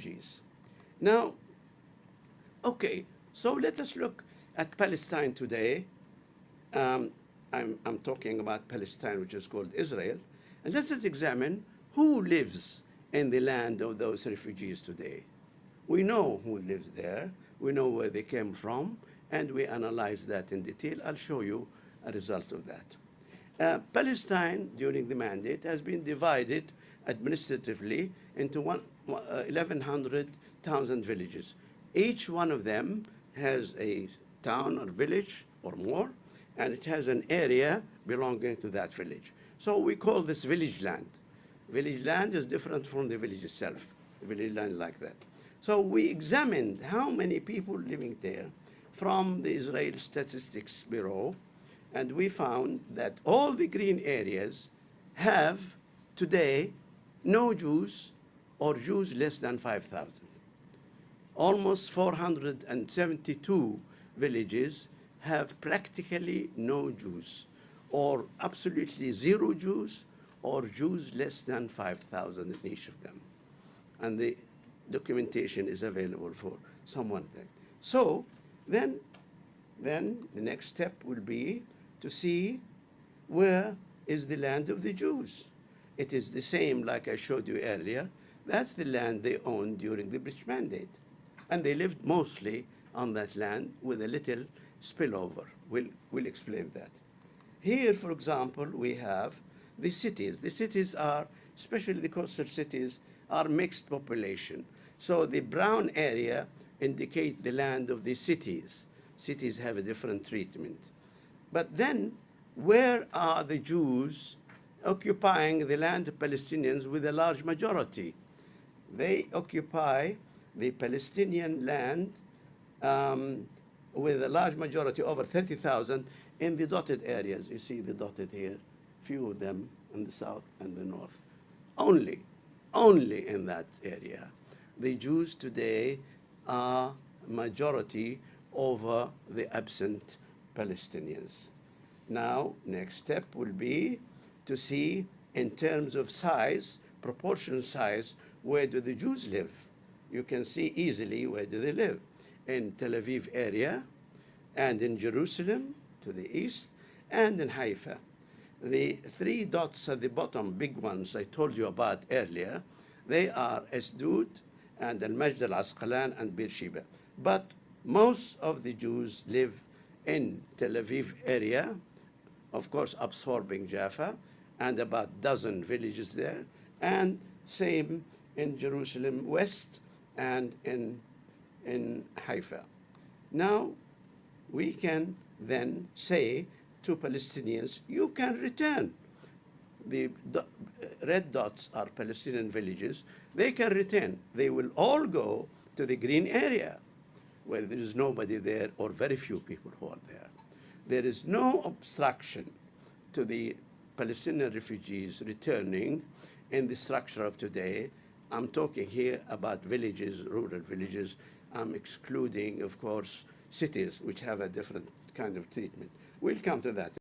refugees. Now, okay, so let us look at Palestine today. I'm talking about Palestine, which is called Israel. And let us examine who lives in the land of those refugees today. We know who lives there. We know where they came from, and we analyze that in detail. I'll show you a result of that. Palestine, during the mandate, has been divided administratively into 1,100 towns and villages. Each one of them has a town or village or more, and it has an area belonging to that village. So we call this village land. Village land is different from the village itself. The village land like that. So we examined how many people living there from the Israel Statistics Bureau, and we found that all the green areas have today no Jews or Jews less than 5,000. Almost 472 villages have practically no Jews, or absolutely zero Jews, or Jews less than 5,000 in each of them. And the documentation is available for someone there. So then the next step will be to see where is the land of the Jews. It is the same like I showed you earlier. That's the land they owned during the British Mandate. And they lived mostly on that land with a little spillover. We'll explain that. Here, for example, we have the cities. The cities are, especially the coastal cities, are mixed population. So the brown area indicates the land of the cities. Cities have a different treatment. But then, where are the Jews occupying the land of Palestinians with a large majority? They occupy the Palestinian land with a large majority, over 30,000, in the dotted areas. You see the dotted here, few of them in the south and the north. Only in that area. The Jews today are majority over the absent Palestinians. Now, next step will be to see in terms of size, proportional size, where do the Jews live? You can see easily where do they live. In Tel Aviv area, and in Jerusalem to the east, and in Haifa. The three dots at the bottom, big ones I told you about earlier, they are Asdod and Al-Majd al-Asqalan and Beersheba. But most of the Jews live in Tel Aviv area, of course absorbing Jaffa, and about a dozen villages there, and same in Jerusalem West and in Haifa. Now, we can then say to Palestinians, you can return. The red dots are Palestinian villages. They can return. They will all go to the green area where there is nobody there or very few people who are there. There is no obstruction to the Palestinian refugees returning in the structure of today. I'm talking here about villages, rural villages. I'm excluding, of course, cities which have a different kind of treatment. We'll come to that.